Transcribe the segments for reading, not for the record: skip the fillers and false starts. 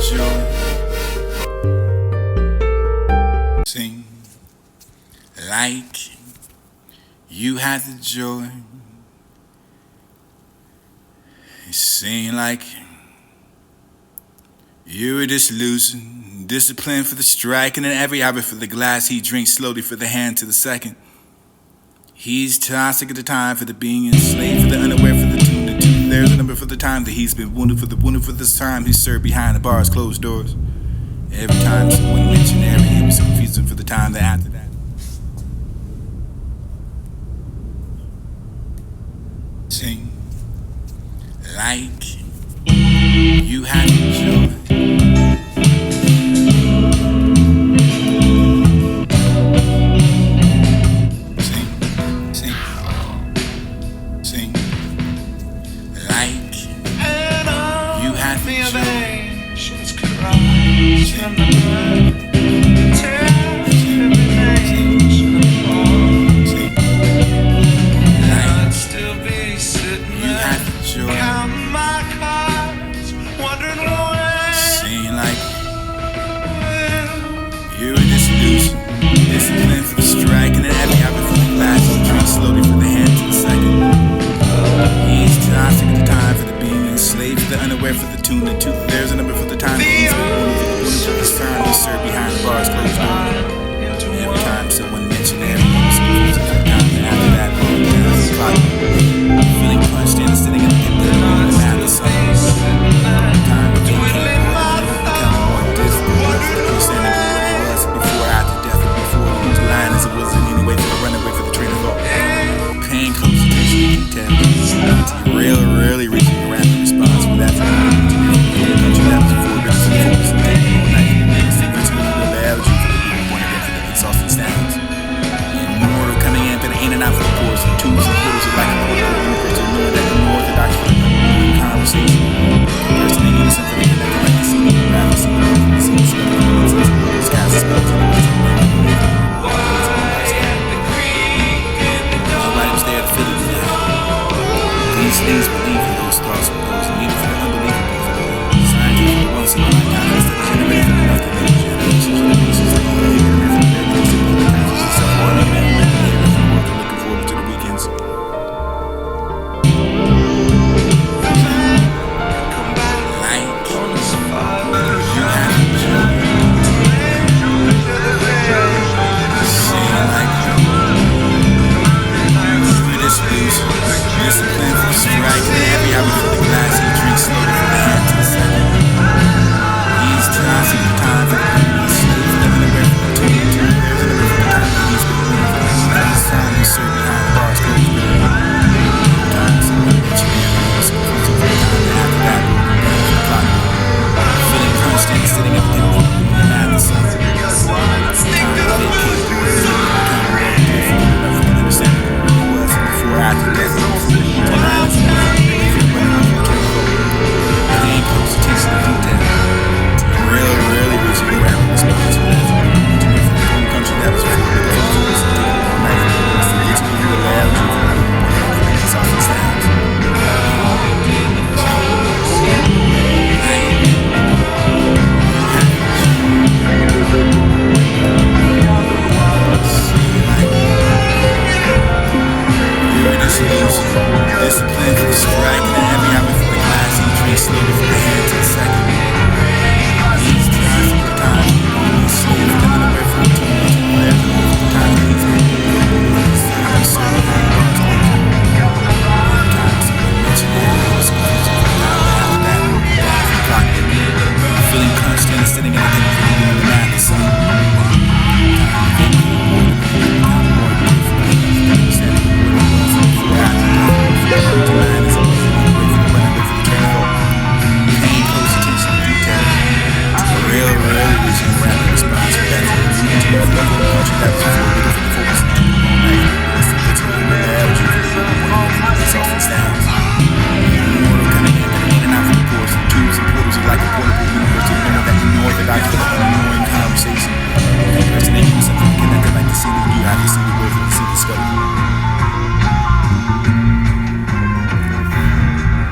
joy. Sing like you had the joy. Sing like you were just losing. Discipline for the strike, and then every hour for the glass he drinks slowly for the hand to the second. He's toxic at the time for the being enslaved, for the unaware, for the tune to tune. There's a number for the time that he's been wounded, for the wounded for this time he served behind the bars, closed doors. Every time someone mentioned Harry, he was confusing for the time that after that. Sing like you had joy.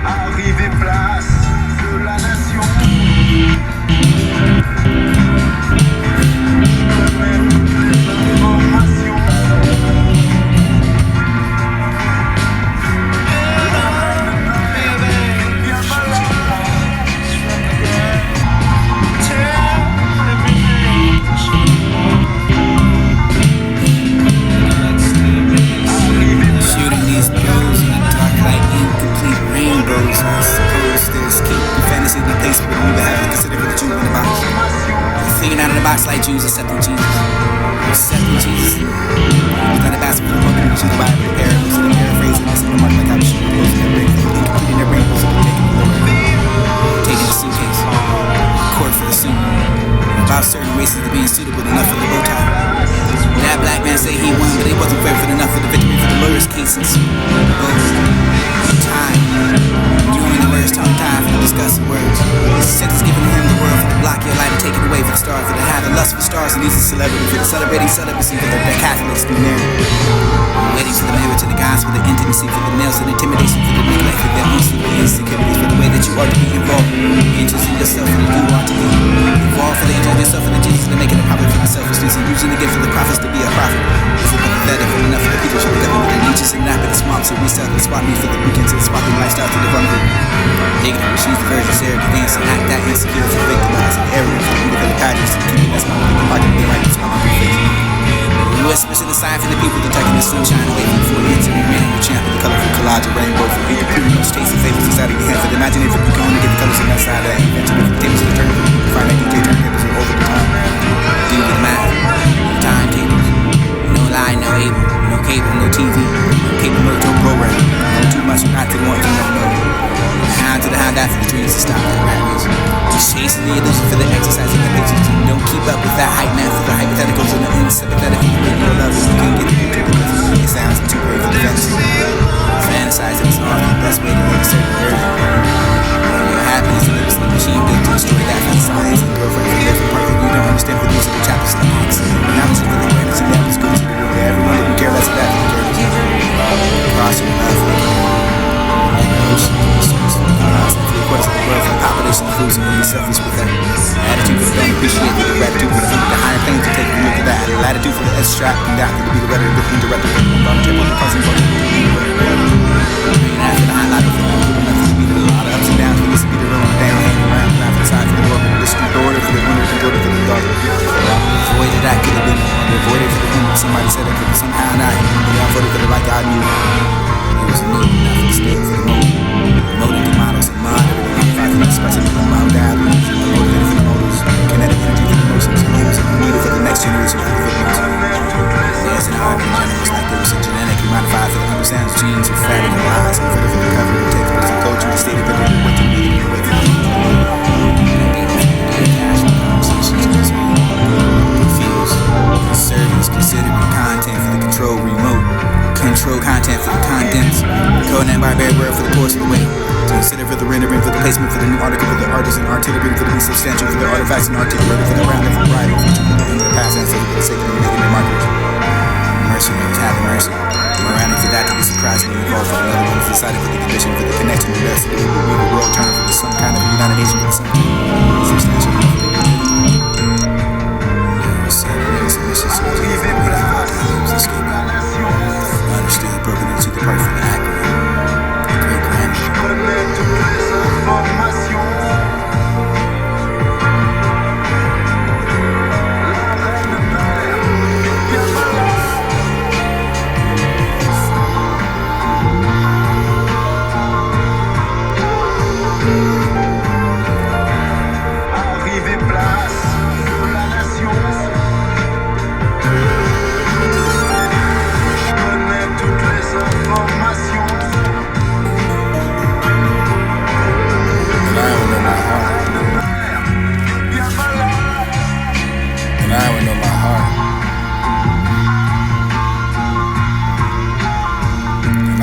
Arrivée place de la nation. box like Jews accepting Jesus. Accepting Jesus. It's not a basket for the book, which is the Bible, the parables, and the paraphrasing, and the mark like how the shoe goes in their brain, including their brain, taking a suitcase, court for the suit, about certain races to being suitable enough for the bow tie. That black man say he won, but he wasn't favorite enough for the victory for the lawyer's cases. Time. You and the words talk time for the discussing words. Sentence giving him the world for the block your light and take it away for the stars, for the high, the lust for stars, and these are celebrity for the celebrating celibacy for the Catholics do marry. Waiting for the marriage and the gospel, the intimacy for the nails and intimidation for the neglect for their own secret insecurities for the way that you ought to be involved. Interest in yourself for the you ought to be involved for the interest in yourself for the Jesus and making a profit for the selfishness and using the gift for the prophets to be a prophet. Is it pathetic for enough for the people to the government and leeches and nap at the swamps and resell the spot me for the weekends and spot the lifestyle to the vulnerable. Ignorant, she's the virgin, Sarah, advance and act that insecure for victimized and arrogant for the for the pageants to keep that's my mother, pocket, the right, that's my mother face. Whispers in the sign for the people detecting the sunshine away from the 4 years and remaining the champ of the colorful collage of rainbow for people pretty much taste and flavors inside of your hand for the imagination for you going to get the colors on that side of that invention of the tables of the turn find that DJ turntables are over the time. Do the math, the timetables, no line, no able, no cable, no TV, no cable, no program, no too much, not to the one thing, no. Hound to the hound after the dreams to stop that rat race. Just chasing the illusion for the exercising the pictures. Don't keep up with that hype man for the hypotheticals and the unsympathetic and the your love. You can't get it because it sounds too great for the fantasy. Fantasizing is often the best way to make a certain version. Your happiness and it's the machine built to destroy that for the science and girlfriend for the different part that you don't understand for these are the chapters of the acts. Now it's for the awareness and that is good to do with everyone that we care less about the care. Crossing love for the population of foods and be selfish with that attitude for the don't appreciate the gratitude for the higher things to take a look at that latitude for the abstract and down to be the better with indirect volunteer with the causing for after the highlight of the enough to be the lot of ups and downs for this to be the room down hanging around and after the side for the world the distant order for the winner and order for the daughter avoided that could have been avoided for the woman somebody said it could be somehow not I voted for the like God knew it was a new enough to stay for the moment molding the models and mod everything expressing the modalities motivated for the motives kinetic energy for the emotions and it was needed for the next generation for the victims there's an art in general it's like there was a genetically modified for the understands genes and fabric and lies and for the recovery and take place and go to the state of it what you need and wake up servants considering content for the control remote control content for the contents code and barbaric word for the course of the way to consider for the rendering for the placement for the new article for the artist and artillery for the substantial for the artifacts and artillery for the round for the bridal for the past and for the sake of making the markers mercenaries have mercy morality for that to be surprisingly involved for another one for the side of the condition for the connection the rest of the world turn for some kind of United Nations for some substantial understood broken into the part for the acronym the great grandmother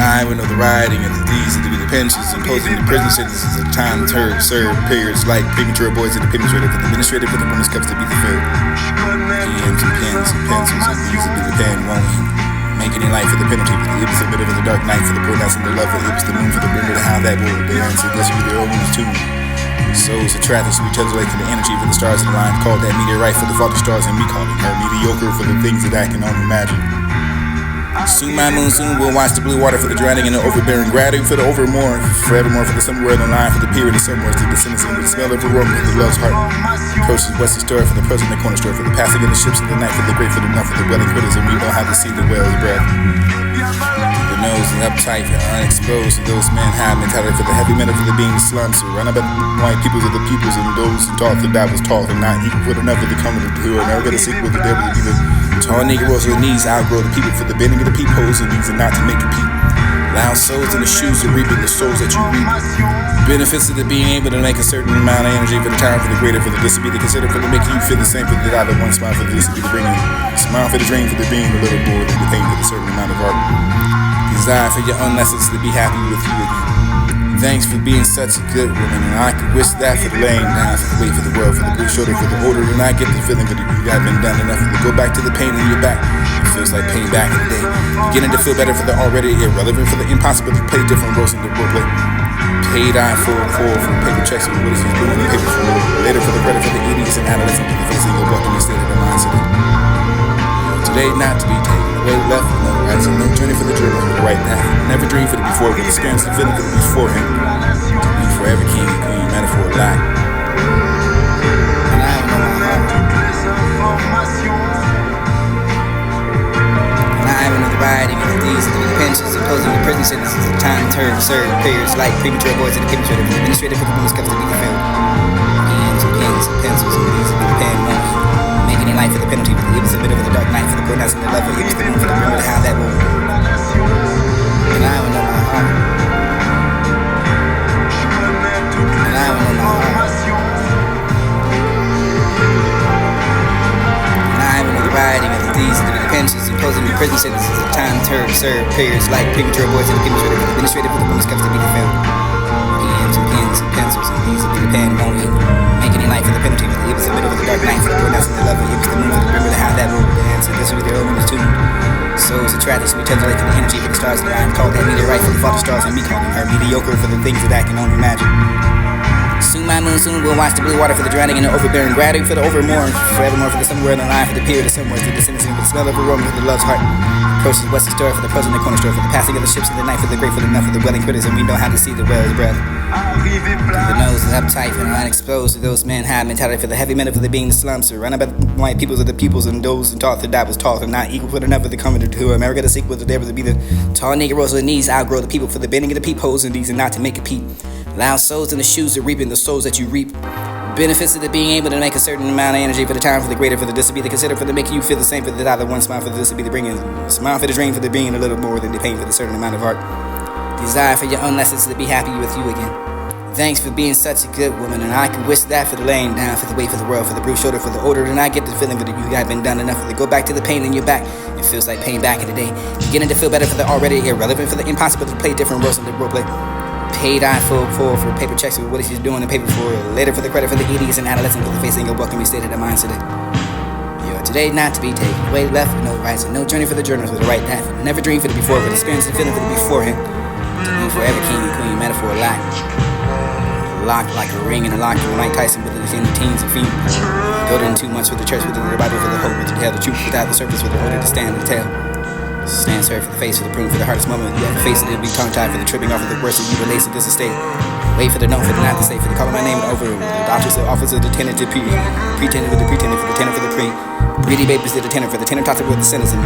I would know the rioting of the D's to be the pensions, imposing the prison sentences of time served periods like premature boys and the administrative and administrative for the women's cups to be the fair. PMs and pens and pencils and these to be the pen won't making it light for the penalty for the it was the middle of the dark night for the poor nights and the love it was the moon for the river to how that will dance and this will be their own too. Souls attracted to each other like the energy for the stars in the line called that meteorite for the faulty stars and me calling her mediocre for the things that I can only imagine. Soon my moon soon will watch the blue water for the drowning and the overbearing gratitude for the overmore, forevermore for the somewhere in the line for the period of somewhere to the descendants and the smell of aroma for the love's heart. Approaches what's the story for the present the corner store for the passing of the ships of the night for the great for the enough for the welling critters and we know how to see the whale's breath. nose and uptight and unexposed to those man high mentality for the heavy metal for the being slums. So run up at white peoples of the peoples and those who taught that was taught and not equal for enough of the coming to do it. Never got a sequel to there with the tall Negroes with knees outgrow the people for the bending of the peepholes and these are not to make compete. Loud souls in the shoes of reaping the souls that you reap. Benefits of the being able to make a certain amount of energy for the time, for the greater, for the this to be the consider, for the make you feel the same, for the other one smile, for the this to be the bringing. Smile for the dream, for the being a little more than the pain for the certain amount of art. Desire for your unlessons to be happy with you again. Thanks for being such a good woman, and I could wish that for the laying down, for the weight, for the world, for the blue shoulder, for the order, and I get the feeling that you got been done enough to go back to the pain in your back. It feels like pain back in the day. Beginning to feel better for the already irrelevant, for the impossible to play different roles in the roleplay. Paid eye for paper checks and what is he doing in paper for later for the credit for the idiots and adolescents for the facing of welcome instead of the mindset. Today not to be taken away, left with no rights and no journey for the journey for the right now. Never dream for the before, but experience the feeling for the beforehand. To be forever king and queen, metaphor lie. And I have no heart. And I have another riding of these through the pensions, imposing the prison sentences of time, term, served, periods like premature boys and the premature administrative for the bonus cups to be fulfilled. Pens and pencils and these will be the pen won't make any life for the penalty, for the leave is the middle of the dark night, for the courthouse and the love for the moon, for the rim of the how that will. And I will know my heart. And I will know my heart. And I will know the riding of these through the pensions, imposing the prison sentences of time, term, served, periods like premature boys and the administrative for the bonus cups to be fulfilled. Pens and pencils and these will be the pen won't make any life for the penalty, for the leave is the middle of the dark night, for the courthouse and the love for the moon, for the rim of the how that will. The answer this will be their own tuned. Souls attracted to each other like for the energy for the stars that I am called that meteorite for the father stars and me calling her mediocre for the things that I can only imagine. Soon my moon soon will watch the blue water for the drowning and the overbearing gratitude for the overmore, forevermore for the somewhere in the line for the period of somewhere for the sentencing for the smell of a room for the love's heart. Approaches what's the story for the present, the corner store for the passing of the ships of the night for the grateful enough for the welling critters and we know how to see the whale's breath. The nose is uptight and unexposed to those men high mentality for the heavy metal for the being the slums. So run up at the white peoples of the peoples and those who taught that was taught and not equal for enough of the coming to America the sequel to there to be the tall Negroes with knees outgrow the people for the bending of the peepholes and these are not to make a peep. Loud souls in the shoes of reaping the souls that you reap. Benefits of the being able to make a certain amount of energy for the time, for the greater, for the this to be the consider, for the making you feel the same, for the other one smile, for the this to be the bringing, smile for the dream, for the being a little more than the pain for the certain amount of art. Desire for your unlessons to be happy with you again. Thanks for being such a good woman, and I could wish that for the laying down, for the weight, for the world, for the bruised shoulder, for the order, and I get the feeling that you got been done enough for the go back to the pain in your back. It feels like pain back in the day. Beginning to feel better for the already irrelevant, for the impossible to play different roles in the roleplay. Paid eye for paper checks with what is she doing in paper for later for the credit for the idiots and adolescents for the facing of welcome you state of the mind today. You're today not to be taken away, left with no rights and no journey for the journals with the right path. Never dream for the before, but experience the feeling for the beforehand. To be forever king and queen, metaphor locked like a ring and a lock from Mike Tyson with his inner teens and feet. Go to too much with the church, with the Bible for the hope, with the tell the truth without the surface, with the order to stand and tell. Stand served for the face, for the prune, for the hardest moment. You have to face it, it'll be tongue-tied for the tripping off of the worst of you relates to this estate. Wait for the no, for the not to say, for the calling my name and over. The doctors, the officer, the tenant, the pretended with the pretended, for the tenant, for the pre. Greedy babies did the tenant, for the tenant talked with the sentence. And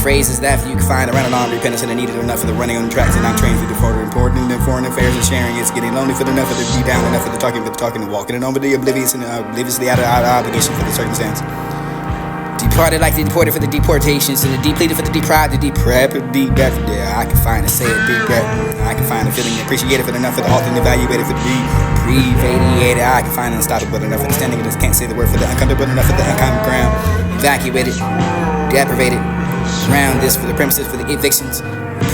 phrases that you can find around an arm, repentance, and I needed enough for the running on the tracks and I'm trained for the further important than foreign affairs and sharing. It's getting lonely for the enough of the be down, enough for the talking and walking, and over the oblivious and obliviously out of obligation for the circumstance. Departed like the deported for the deportations, and the depleted for the deprived, the deprived, deep breath. Yeah, I can find a say it, deep breath. I can find a feeling appreciated for enough for the often evaluated for the deprived. I can find unstoppable enough for the standing, just can't say the word for the uncomfortable enough for the uncommon ground. Evacuated, deprivated, ground this for the premises for the evictions,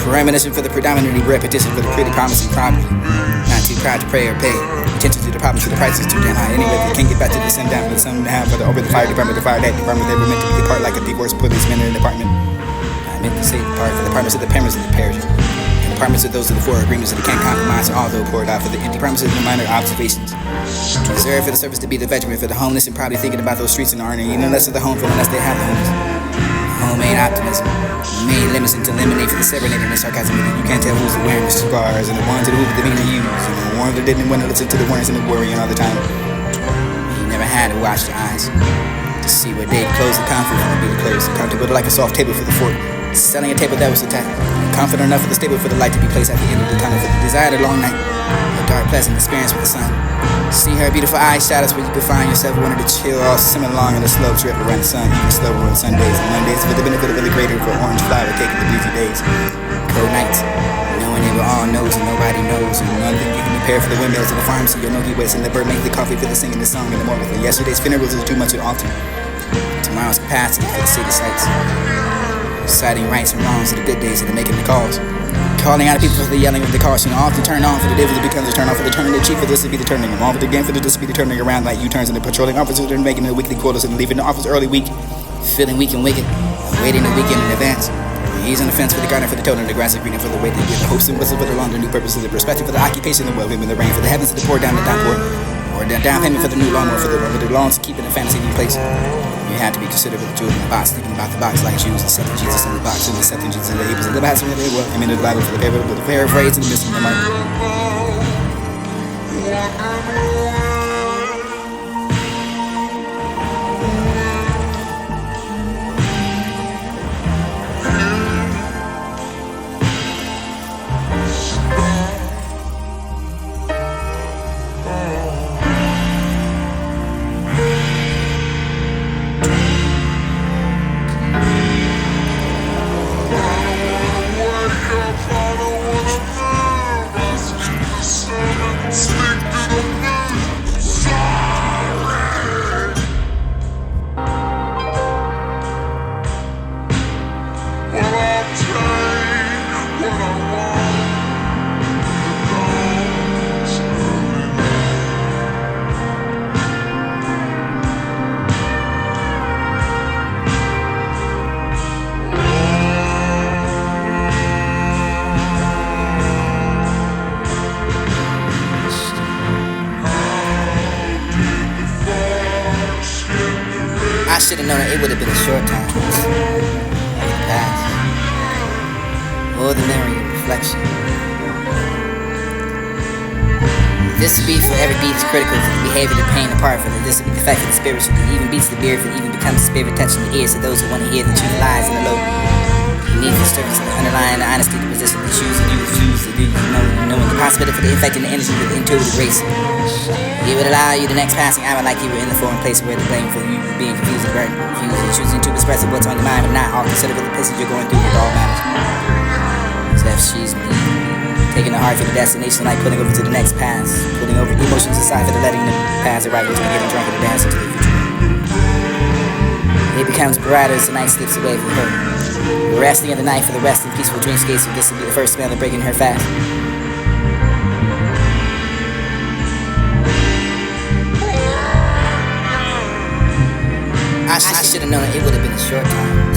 premonition for the predominantly repetition for the pretty promising property. Not too proud to pray or pay attention to the problems for the prices too damn high. Anyway, they can't get back to the sun down, but some have for the over the fire department, the fire that department. They were meant to be apart like a divorced policeman in an apartment. I meant to say part for the partners of the parents of the parish. And the partners of those of the four agreements that can't compromise, although poured out for the empty promises and the minor observations. Reserved for the service to be the veteran for the homeless and probably thinking about those streets and earning even less of the home for unless they have the homeless. Homemade optimism, made limits into lemonade for the serenade and the sarcasm. You can't tell who's wearing the cigars and the ones that who the mean to use, and the ones that didn't want to listen to the words and the worrying all the time. You never had to watch your eyes to see where they'd close the conflict from the be the close, comfortable like a soft table for the fort. Selling a table that was attacked. Confident enough for the stable for the light to be placed at the end of the tunnel. For the desire of the long night. A dark, pleasant experience with the sun. See her beautiful eyes shadows where you can find yourself wanting to chill, all swimming along in a slow trip around the sun, even slower on Sundays and Mondays, for the benefit of the greater for orange flower cake in the breezy days. Cold nights, knowing they were all knows and nobody knows, and none thing you can prepare for the windmills and the farm, so you'll know he waits and the bird make the coffee for the singing the song in the morning. For yesterday's funerals is too much to alter. Tomorrow's capacity for the city sights. Citing rights and wrongs of the good days and the making the calls. Calling out of people for the yelling with the caution. Off to turn on for the devil, it becomes a turn off for the turning. The chief for this to be the turning. I'm off again for this to be the turning around like U-turns and the patrolling officers are making the weekly quotas and leaving the office early week. Feeling weak and wicked. Waiting the weekend in advance. He's on the fence for the garden for the totem, the grass is greener for the way they get the hopes and whistles for the long, the new purposes, the perspective for the occupation, the well-being, the rain for the heavens to pour down the downpour. Or the down payment for the new lawnmower for the lawns to keep in the fantasy new place. You have to be considerate of the jewel in the box, thinking about the box like Jews, accepting Jesus in the box, and accepting Jesus in the Abels, and the Bible, and the I mean the Bible for the favorite, but the paraphrase and the missing the mark. I should've known that it would've been a short time. The past. Ordinary reflection. This would be for every beat is critical for the behavior, the pain, the part for the this would be the fact for the spiritual. It even beats the beard, for it even becomes the spirit touching the ears of those who want to hear the truth lies in the low. You need the service, the underlying, the honesty, the position, the choose, and you refuse to do, knowing the possibility for the effect and the energy with the intuitive grace. It would allow you the next passing hour like you were in the foreign place where the blame for you being confused and burdened, confused and choosing to express what's on your mind, but not all consider the places you're going through with all matters. So if she's me, taking the heart for the destination like pulling over to the next pass, pulling over emotions aside for the letting them pass, arriving to the getting drunk and the dancing to the future. It becomes brighter as the night slips away from her. The resting of the night for the rest in peaceful dreamscapes, so this will be the first smell of breaking her fast. I should've known it would've been a short time.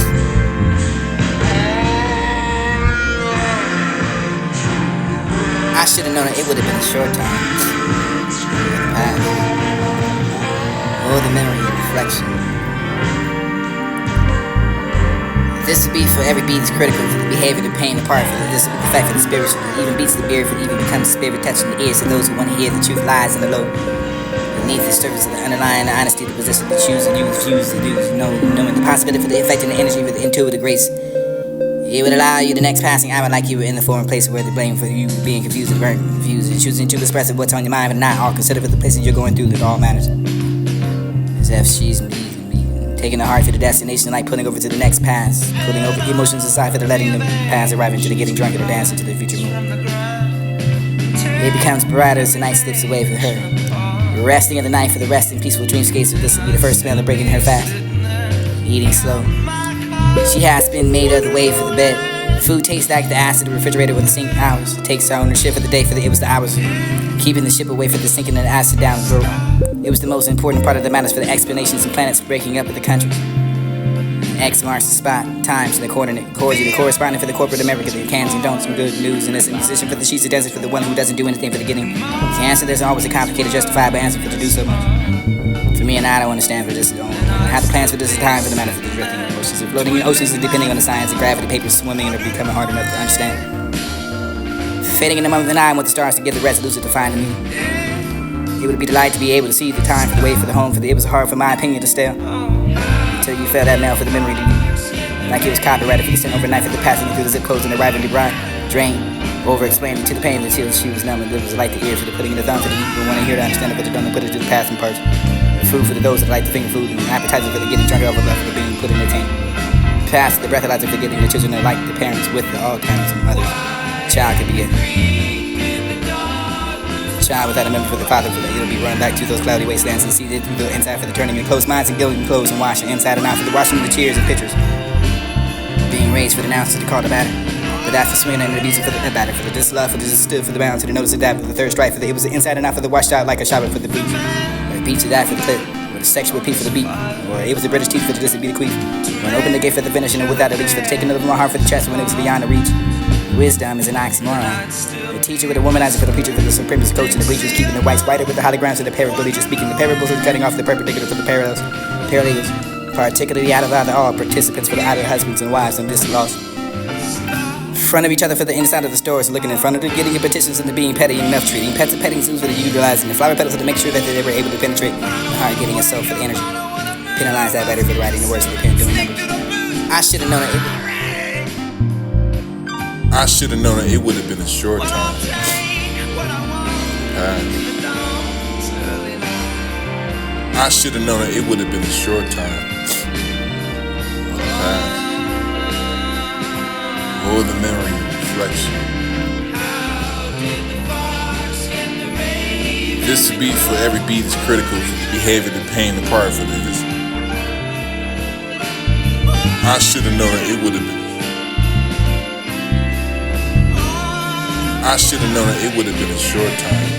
I should've known it would've been a short time. Oh, the memory of reflection. This would be for every beat is critical for the behavior, the pain, the part for the this would be the fact for the spiritual. It even beats the beard, for it even becomes the spirit touching the ears of those who want to hear the truth lies in the low. Beneath the surface of the underlying, the honesty, the position, the choose, and you refuse to do, knowing the possibility for the effect and the energy with the intuitive grace. It would allow you the next passing hour like you were in the foreign place where the blame for you being confused and burdened, confused and choosing to express what's on your mind, but not all consider for the places you're going through that all matters. As if she's me, taking the heart for the destination like pulling over to the next pass, pulling over emotions aside for the letting them pass, arriving to the getting drunk and the dancing to the future moon. It becomes brighter as the night slips away from her. Resting of the night for the rest in peaceful dreamscapes, so this will be the first smell of breaking her fast. Eating slow. She has been made of the way for the bed. Food tastes like the acid of the refrigerator with the sink hours. Takes her ownership of the day for it was the hours. Keeping the ship away for the sinking of the acid down the throat. It was the most important part of the matters for the explanations and planets breaking up with the countries. X marks the spot, times and the coordinate. Cords the correspondent for the corporate America, the cans and don'ts and good news, and this position for the sheets of desert for the one who doesn't do anything for the getting. The answer there's always a complicated, justifiable answer for to do so much. For me and I don't understand for this. I don't have the plans for this time for the matter for the drifting in oceans and floating in oceans and depending on the science of gravity, papers swimming and are becoming hard enough to understand. Fading in the moment of the night, I want the stars to give the resolution to find me. It would be delight to be able to see the time for the way for the home, for the it was hard for my opinion to stay until you felt that now for the memory to you. like it was copyrighted for the sent overnight for the passing through the zip codes and arriving to grind. Drain, over-explaining to the pain until she was numb and it was like the ear for the putting in the thumb for the people who want to hear to understand it, but they don't put it to the passing parts. Food for those that like the finger food and appetizer for the getting drunk over left for the being put in their tank. Past the breathalyzer for getting the children that like the parents with the all parents and mothers. Child can be a child without a member for the father, for the it'll be run back to those cloudy wastelands and seeded through the inside for the turning and closed minds and gilding clothes and washing inside and out for the washing of the cheers and pictures. Being raised for the nouns to call the batter. But that's the swing and the beats for the batter, for the dislove, for the stood for the bound, to the notice of that, for the third strike, for the it was the inside and out for the washed out like a shower for the beach. Or the beach to die for the clip, or the sexual P for the beat, or it was the British teeth for the just to be the queef. When open the gate for the finishing and without a reach, for the taking of my heart for the chest when it was beyond the reach. Wisdom is an oxymoron. The teacher with a womanizer for the preacher for the supremacist coach and the bleachers keeping the whites whiter with the holograms of the parable teacher speaking the parables of cutting off the perpendicular for the parallels. Paralegals, particularly out of all participants for the idle husbands and wives and this lost. Front of each other for the inside of the stores, looking in front of the getting your petitions and the being petty enough treating pets and petting zoos for the utilizing the flower petals to make sure that they were able to penetrate the heart, getting a soul for the energy. Penalize that better for the writing the words of the pen doing numbers. I should have known it. I should have known that it would have been a short time. I should have known that it would have been a short time. Or the memory of reflection. This beat for every beat is critical for the behavior, the pain, the part for this. I should have known that it would have been. I should have known that it would have been a short time.